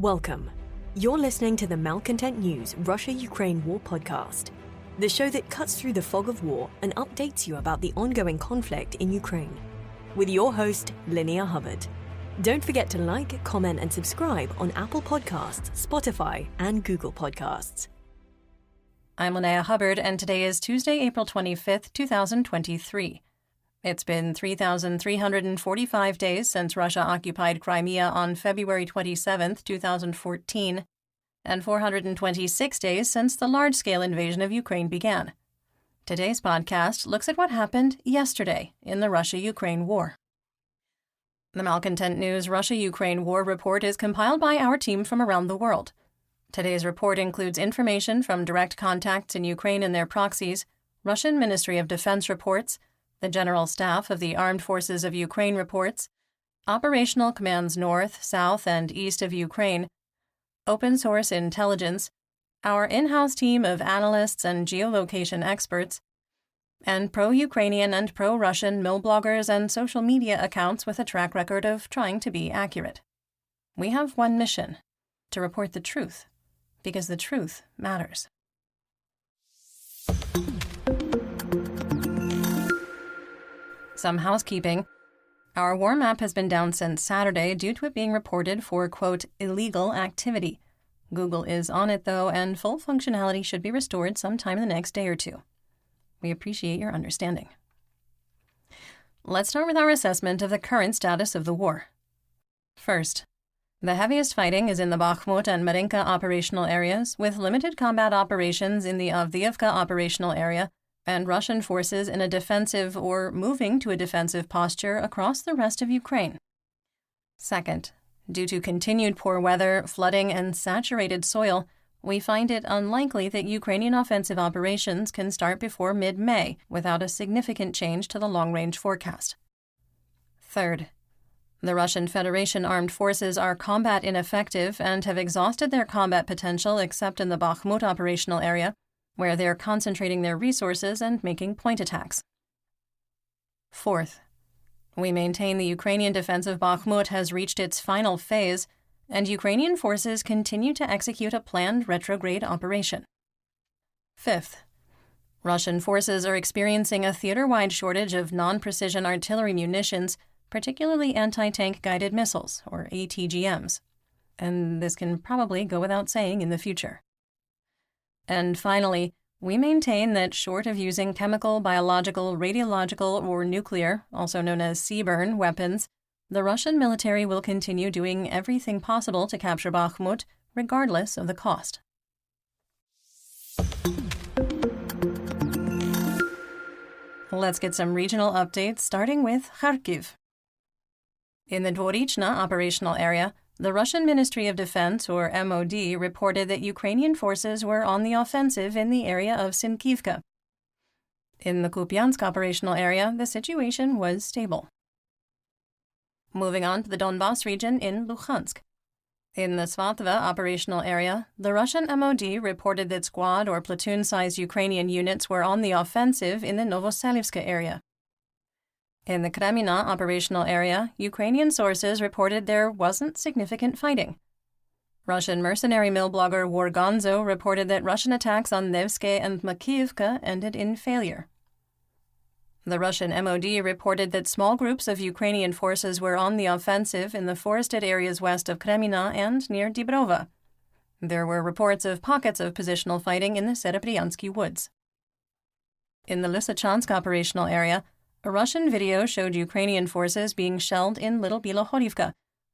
Welcome. You're listening to the Malcontent News Russia-Ukraine War podcast, the show that cuts through the fog of war and updates you about the ongoing conflict in Ukraine. With your host, Linnea Hubbard. Don't forget to like, comment, and subscribe on Apple Podcasts, Spotify, and Google Podcasts. I'm Linnea Hubbard, and today is Tuesday, April 25th, 2023. It's been 3,345 days since Russia occupied Crimea on February 27, 2014, and 426 days since the large-scale invasion of Ukraine began. Today's podcast looks at what happened yesterday in the Russia-Ukraine war. The Malcontent News Russia-Ukraine War Report is compiled by our team from around the world. Today's report includes information from direct contacts in Ukraine and their proxies, Russian Ministry of Defense reports, the General Staff of the Armed Forces of Ukraine reports, operational commands north, south, and east of Ukraine, open source intelligence, our in-house team of analysts and geolocation experts, and pro-Ukrainian and pro-Russian mill bloggers and social media accounts with a track record of trying to be accurate. We have one mission: to report the truth, because the truth matters. Some housekeeping. Our war map has been down since Saturday due to it being reported for, quote, illegal activity. Google is on it, though, and full functionality should be restored sometime in the next day or two. We appreciate your understanding. Let's start with our assessment of the current status of the war. First, the heaviest fighting is in the Bakhmut and Marinka operational areas, with limited combat operations in the Avdiivka operational area, and Russian forces in a defensive or moving to a defensive posture across the rest of Ukraine. Second, due to continued poor weather, flooding, and saturated soil, we find it unlikely that Ukrainian offensive operations can start before mid-May without a significant change to the long-range forecast. Third, the Russian Federation armed forces are combat ineffective and have exhausted their combat potential except in the Bakhmut operational area, where they're concentrating their resources and making point attacks. Fourth, we maintain the Ukrainian defense of Bakhmut has reached its final phase, and Ukrainian forces continue to execute a planned retrograde operation. Fifth, Russian forces are experiencing a theater-wide shortage of non-precision artillery munitions, particularly anti-tank guided missiles, or ATGMs, and this can probably go without saying in the future. And finally, we maintain that short of using chemical, biological, radiological, or nuclear, also known as CBRN, weapons, the Russian military will continue doing everything possible to capture Bakhmut, regardless of the cost. Let's get some regional updates, starting with Kharkiv. In the Dvorichna operational area, the Russian Ministry of Defense, or MOD, reported that Ukrainian forces were on the offensive in the area of Sinkivka. In the Kupiansk operational area, the situation was stable. Moving on to the Donbas region in Luhansk. In the Svatva operational area, the Russian MOD reported that squad or platoon-sized Ukrainian units were on the offensive in the Novoselivska area. In the Kremina operational area, Ukrainian sources reported there wasn't significant fighting. Russian mercenary mill blogger Wargonzo reported that Russian attacks on Nevske and Makiivka ended in failure. The Russian MOD reported that small groups of Ukrainian forces were on the offensive in the forested areas west of Kremina and near Dibrova. There were reports of pockets of positional fighting in the Serebryansky woods. In the Lysychansk operational area, a Russian video showed Ukrainian forces being shelled in Little Bilohorivka,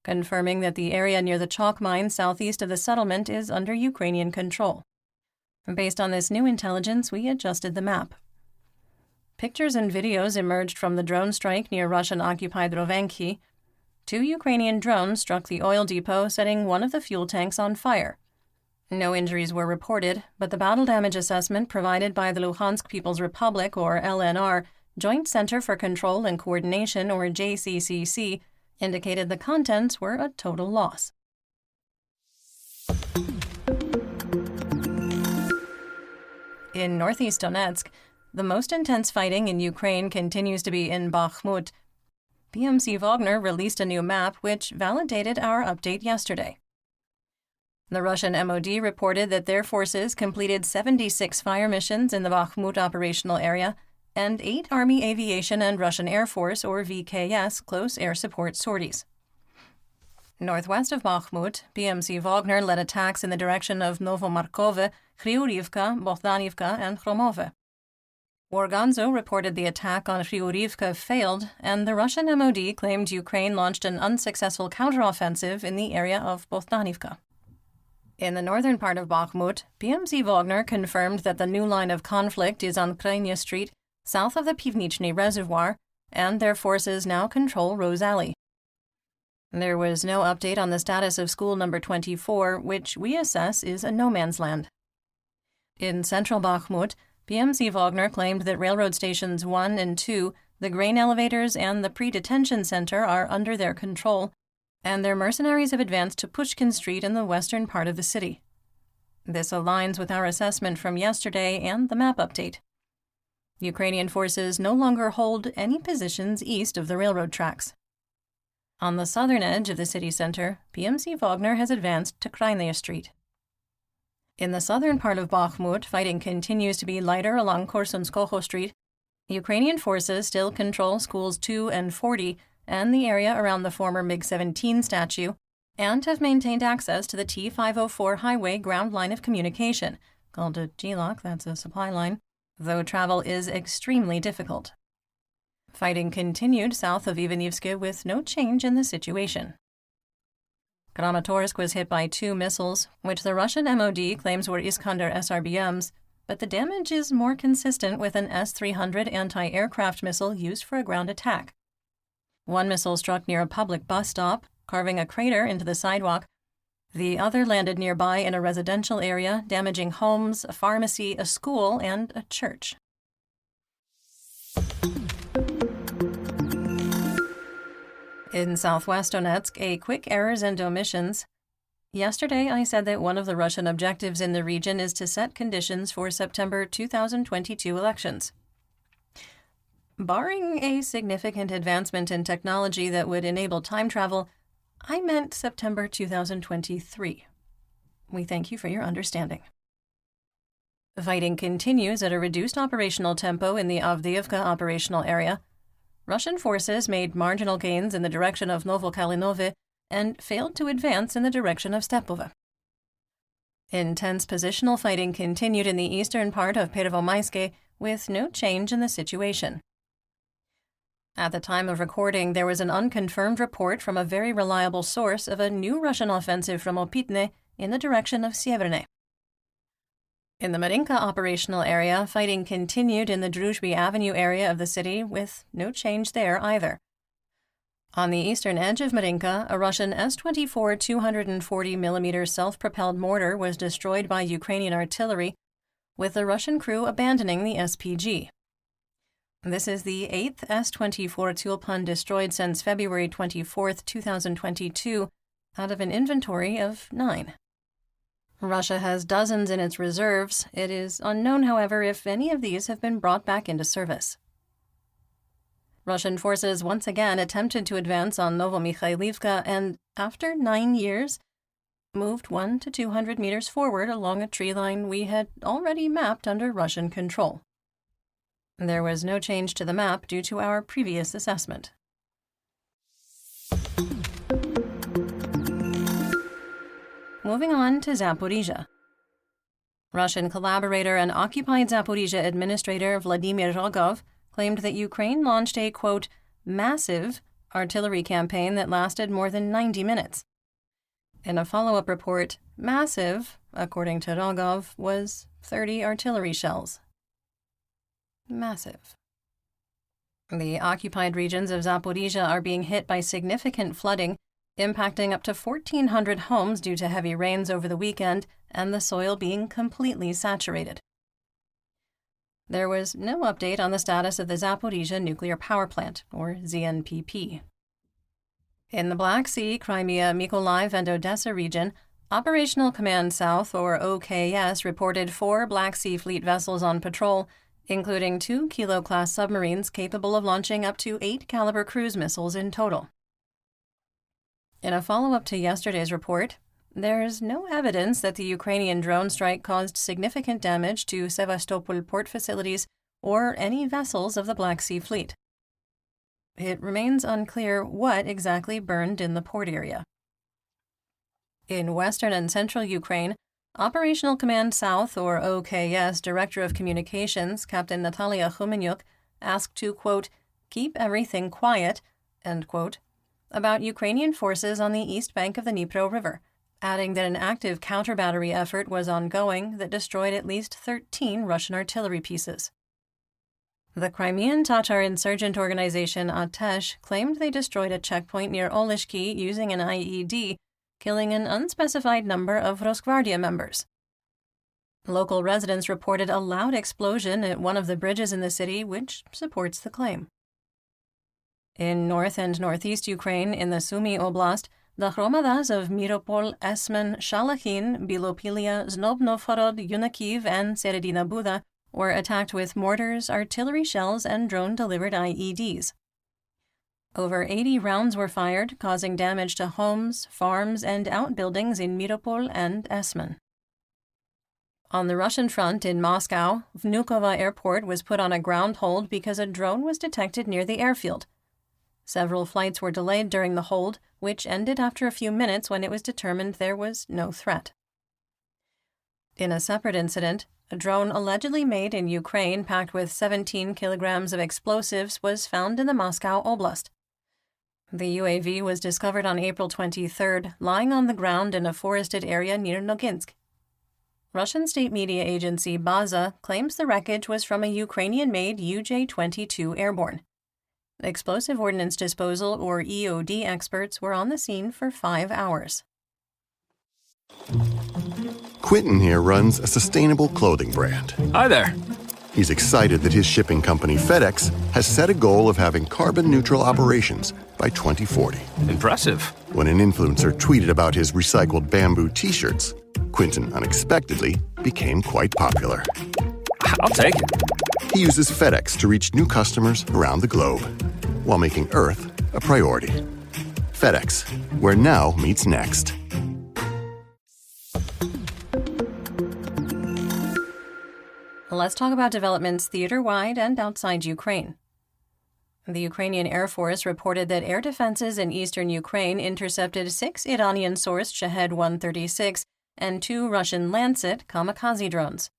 confirming that the area near the chalk mine southeast of the settlement is under Ukrainian control. Based on this new intelligence, we adjusted the map. Pictures and videos emerged from the drone strike near Russian-occupied Rovenki. 2 Ukrainian drones struck the oil depot, setting one of the fuel tanks on fire. No injuries were reported, but the battle damage assessment provided by the Luhansk People's Republic, or LNR, Joint Center for Control and Coordination, or JCCC, indicated the contents were a total loss. In northeast Donetsk, the most intense fighting in Ukraine continues to be in Bakhmut. PMC Wagner released a new map which validated our update yesterday. The Russian MOD reported that their forces completed 76 fire missions in the Bakhmut operational area and 8 Army Aviation and Russian Air Force, or VKS, close air support sorties. Northwest of Bakhmut, PMC Wagner led attacks in the direction of Novomarkove, Kryurivka, Bohdanivka, and Chromove. Organzo reported the attack on Kryurivka failed, and the Russian MOD claimed Ukraine launched an unsuccessful counteroffensive in the area of Bohdanivka. In the northern part of Bakhmut, PMC Wagner confirmed that the new line of conflict is on Krainia Street, south of the Pivnichny Reservoir, and their forces now control Rose Alley. There was no update on the status of School Number 24, which we assess is a no-man's land. In central Bakhmut, PMC Wagner claimed that railroad stations 1 and 2, the grain elevators, and the pre-detention center are under their control, and their mercenaries have advanced to Pushkin Street in the western part of the city. This aligns with our assessment from yesterday and the map update. Ukrainian forces no longer hold any positions east of the railroad tracks. On the southern edge of the city center, PMC Wagner has advanced to Krainia Street. In the southern part of Bakhmut, fighting continues to be lighter along Korsunskoho Street. Ukrainian forces still control schools 2 and 40 and the area around the former MiG-17 statue, and have maintained access to the T-504 highway ground line of communication, called a GLOC, that's a supply line, though travel is extremely difficult. Fighting continued south of Ivanivske with no change in the situation. Kramatorsk was hit by 2 missiles, which the Russian MOD claims were Iskander SRBMs, but the damage is more consistent with an S-300 anti-aircraft missile used for a ground attack. 1 missile struck near a public bus stop, carving a crater into the sidewalk. The other landed nearby in a residential area, damaging homes, a pharmacy, a school, and a church. In southwest Donetsk, a quick errors and omissions. Yesterday, I said that one of the Russian objectives in the region is to set conditions for September 2022 elections. Barring a significant advancement in technology that would enable time travel, I meant September 2023. We thank you for your understanding. Fighting continues at a reduced operational tempo in the Avdiivka operational area. Russian forces made marginal gains in the direction of Novokalinove and failed to advance in the direction of Stepove. Intense positional fighting continued in the eastern part of Pervomaiske with no change in the situation. At the time of recording, there was an unconfirmed report from a very reliable source of a new Russian offensive from Opitne in the direction of Sieverne. In the Marinka operational area, fighting continued in the Druzhby Avenue area of the city with no change there either. On the eastern edge of Marinka, a Russian S-24 240mm self-propelled mortar was destroyed by Ukrainian artillery, with the Russian crew abandoning the SPG. This is the 8th S-24 Tulpan destroyed since February 24, 2022, out of an inventory of 9. Russia has dozens in its reserves. It is unknown, however, if any of these have been brought back into service. Russian forces once again attempted to advance on Novomikhailivka and, after 9 years, moved 100 to 200 meters forward along a tree line we had already mapped under Russian control. There was no change to the map due to our previous assessment. Moving on to Zaporizhia. Russian collaborator and occupied Zaporizhia administrator Vladimir Rogov claimed that Ukraine launched a, quote, massive artillery campaign that lasted more than 90 minutes. In a follow-up report, massive, according to Rogov, was 30 artillery shells. Massive. The occupied regions of Zaporizhia are being hit by significant flooding, impacting up to 1,400 homes due to heavy rains over the weekend and the soil being completely saturated. There was no update on the status of the Zaporizhia nuclear power plant, or ZNPP. In the Black Sea, Crimea, Mykolaiv, and Odessa region, Operational Command South, or OKS, reported 4 Black Sea Fleet vessels on patrol, including 2 Kilo-class submarines capable of launching up to 8 caliber cruise missiles in total. In a follow-up to yesterday's report, There's no evidence that the Ukrainian drone strike caused significant damage to Sevastopol port facilities or any vessels of the Black Sea Fleet. It remains unclear what exactly burned in the port area. In western and central Ukraine, Operational Command South, or OKS, Director of Communications, Captain Natalia Humenyuk, asked to, quote, keep everything quiet, end quote, about Ukrainian forces on the east bank of the Dnipro River, adding that an active counter-battery effort was ongoing that destroyed at least 13 Russian artillery pieces. The Crimean Tatar insurgent organization Atesh claimed they destroyed a checkpoint near Oleshki using an IED, killing an unspecified number of Rosgvardia members. Local residents reported a loud explosion at one of the bridges in the city, which supports the claim. In north and northeast Ukraine, in the Sumy Oblast, the hromadas of Miropol, Esmen, Shalachin, Bilopilia, Znobnovhorod, Yunakiv, and Seredina Buda were attacked with mortars, artillery shells, and drone-delivered IEDs. Over 80 rounds were fired, causing damage to homes, farms, and outbuildings in Miropol and Esmen. On the Russian front in Moscow, Vnukovo Airport was put on a ground hold because a drone was detected near the airfield. Several flights were delayed during the hold, which ended after a few minutes when it was determined there was no threat. In a separate incident, a drone allegedly made in Ukraine packed with 17 kilograms of explosives was found in the Moscow Oblast. The UAV was discovered on April 23rd, lying on the ground in a forested area near Noginsk. Russian state media agency Baza claims the wreckage was from a Ukrainian-made UJ-22 airborne. Explosive Ordnance Disposal, or EOD, experts were on the scene for 5 hours. Quentin here runs a sustainable clothing brand. Hi there. He's excited that his shipping company FedEx has set a goal of having carbon-neutral operations by 2040. Impressive. When an influencer tweeted about his recycled bamboo t-shirts, Quentin unexpectedly became quite popular. I'll take it. He uses FedEx to reach new customers around the globe while making Earth a priority. FedEx, where now meets next. Let's talk about developments theater-wide and outside Ukraine. The Ukrainian Air Force reported that air defenses in eastern Ukraine intercepted 6 Iranian-sourced Shahed-136 and 2 Russian Lancet kamikaze drones.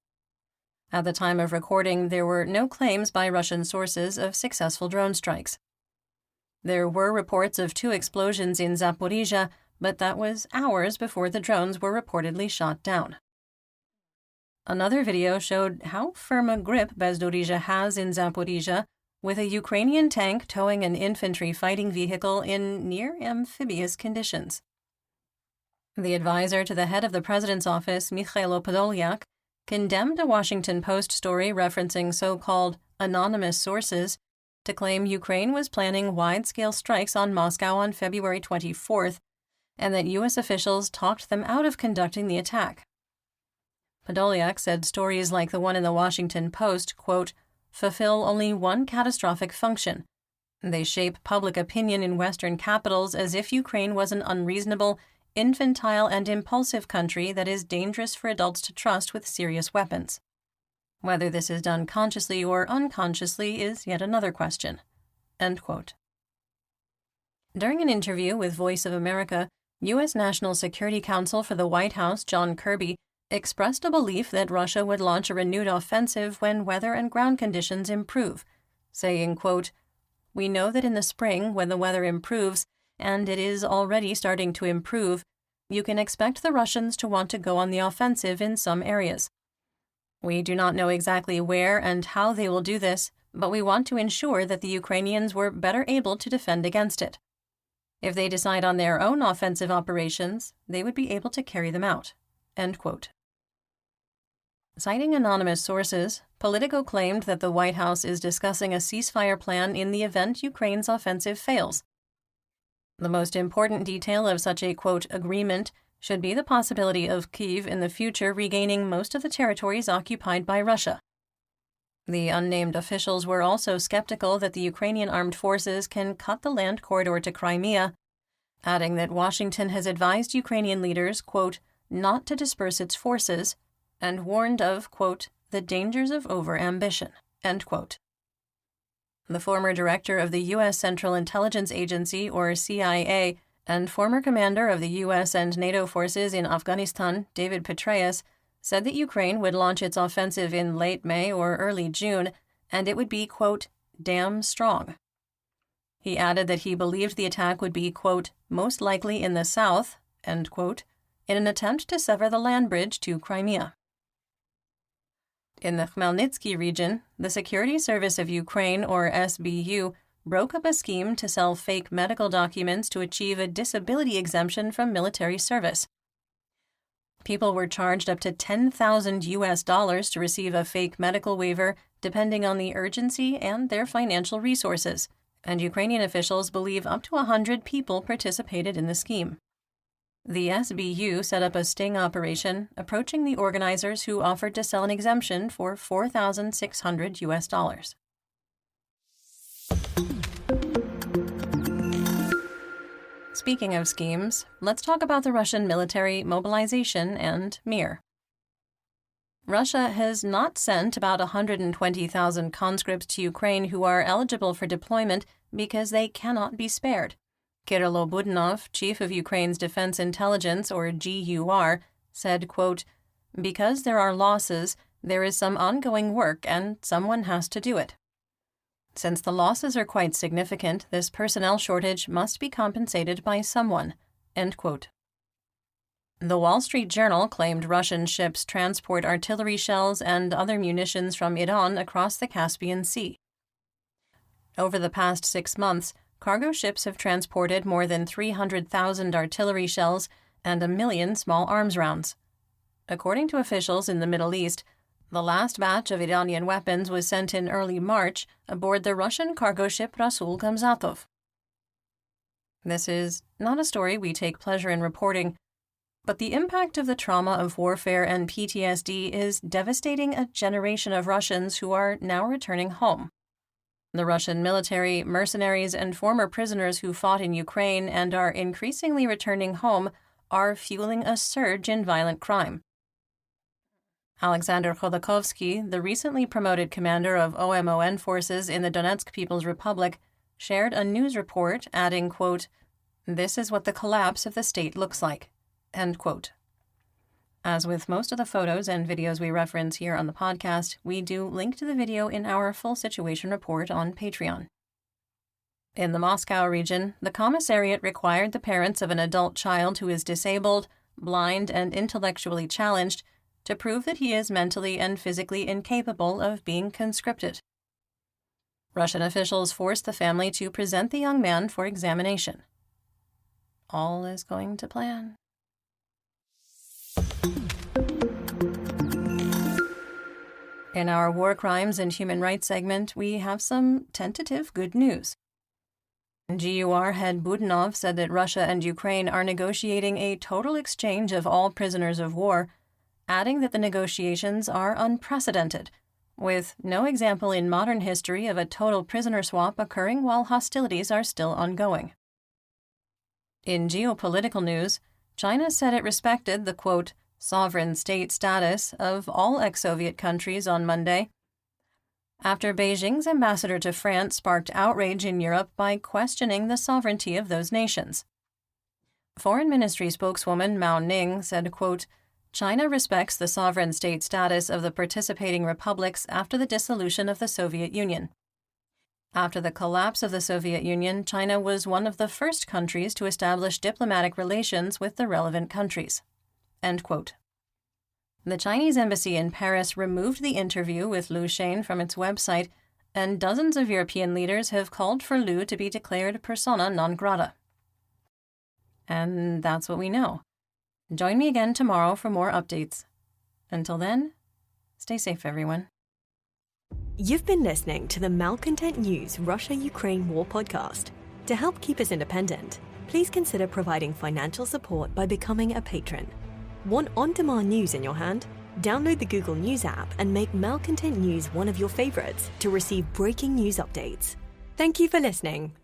At the time of recording, there were no claims by Russian sources of successful drone strikes. There were reports of 2 explosions in Zaporizhia, but that was hours before the drones were reportedly shot down. Another video showed how firm a grip Bezdorizhia has in Zaporizhia, with a Ukrainian tank towing an infantry fighting vehicle in near-amphibious conditions. The advisor to the head of the president's office, Mikhailo Podolyak, condemned a Washington Post story referencing so-called anonymous sources to claim Ukraine was planning wide-scale strikes on Moscow on February 24th, and that U.S. officials talked them out of conducting the attack. Podolyak said stories like the one in the Washington Post, quote, fulfill only one catastrophic function. They shape public opinion in Western capitals as if Ukraine was an unreasonable, infantile, and impulsive country that is dangerous for adults to trust with serious weapons. Whether this is done consciously or unconsciously is yet another question. End quote. During an interview with Voice of America, U.S. National Security Counsel for the White House, John Kirby, expressed a belief that Russia would launch a renewed offensive when weather and ground conditions improve, saying, quote, we know that in the spring, when the weather improves, and it is already starting to improve, you can expect the Russians to want to go on the offensive in some areas. We do not know exactly where and how they will do this, but we want to ensure that the Ukrainians were better able to defend against it. If they decide on their own offensive operations, they would be able to carry them out. End quote. Citing anonymous sources, Politico claimed that the White House is discussing a ceasefire plan in the event Ukraine's offensive fails. The most important detail of such a, quote, agreement should be the possibility of Kyiv in the future regaining most of the territories occupied by Russia. The unnamed officials were also skeptical that the Ukrainian armed forces can cut the land corridor to Crimea, adding that Washington has advised Ukrainian leaders, quote, not to disperse its forces, and warned of, quote, the dangers of overambition, end quote. The former director of the U.S. Central Intelligence Agency, or CIA, and former commander of the U.S. and NATO forces in Afghanistan, David Petraeus, said that Ukraine would launch its offensive in late May or early June, and it would be, quote, damn strong. He added that he believed the attack would be, quote, most likely in the south, end quote, in an attempt to sever the land bridge to Crimea. In the Khmelnytsky region, the Security Service of Ukraine, or SBU, broke up a scheme to sell fake medical documents to achieve a disability exemption from military service. People were charged up to $10,000 to receive a fake medical waiver, depending on the urgency and their financial resources, and Ukrainian officials believe up to 100 people participated in the scheme. The SBU set up a sting operation, approaching the organizers who offered to sell an exemption for $4,600. Speaking of schemes, let's talk about the Russian military mobilization and Mir. Russia has not sent about 120,000 conscripts to Ukraine who are eligible for deployment because they cannot be spared. Kirill Budinov, chief of Ukraine's Defense Intelligence, or GUR, said, quote, because there are losses, there is some ongoing work and someone has to do it. Since the losses are quite significant, this personnel shortage must be compensated by someone, end quote. The Wall Street Journal claimed Russian ships transport artillery shells and other munitions from Iran across the Caspian Sea. Over the past 6 months, cargo ships have transported more than 300,000 artillery shells and 1 million small arms rounds. According to officials in the Middle East, the last batch of Iranian weapons was sent in early March aboard the Russian cargo ship Rasul Gamzatov. This is not a story we take pleasure in reporting, but the impact of the trauma of warfare and PTSD is devastating a generation of Russians who are now returning home. The Russian military, mercenaries, and former prisoners who fought in Ukraine and are increasingly returning home are fueling a surge in violent crime. Alexander Khodorkovsky, the recently promoted commander of OMON forces in the Donetsk People's Republic, shared a news report adding, quote, this is what the collapse of the state looks like, end quote. As with most of the photos and videos we reference here on the podcast, we do link to the video in our full situation report on Patreon. In the Moscow region, the commissariat required the parents of an adult child who is disabled, blind, and intellectually challenged to prove that he is mentally and physically incapable of being conscripted. Russian officials forced the family to present the young man for examination. All is going to plan. In our War Crimes and Human Rights segment, we have some tentative good news. GUR head Budinov said that Russia and Ukraine are negotiating a total exchange of all prisoners of war, adding that the negotiations are unprecedented, with no example in modern history of a total prisoner swap occurring while hostilities are still ongoing. In geopolitical news, China said it respected the, quote, sovereign state status of all ex-Soviet countries on Monday, after Beijing's ambassador to France sparked outrage in Europe by questioning the sovereignty of those nations. Foreign Ministry spokeswoman Mao Ning said, quote, China respects the sovereign state status of the participating republics after the dissolution of the Soviet Union. After the collapse of the Soviet Union, China was one of the first countries to establish diplomatic relations with the relevant countries. End quote. The Chinese embassy in Paris removed the interview with Liu Shen from its website, and dozens of European leaders have called for Liu to be declared persona non grata. And that's what we know. Join me again tomorrow for more updates. Until then, stay safe, everyone. You've been listening to the Malcontent News Russia-Ukraine War podcast. To help keep us independent, please consider providing financial support by becoming a patron. Want on-demand news in your hand? Download the Google News app and make Malcontent News one of your favorites to receive breaking news updates. Thank you for listening.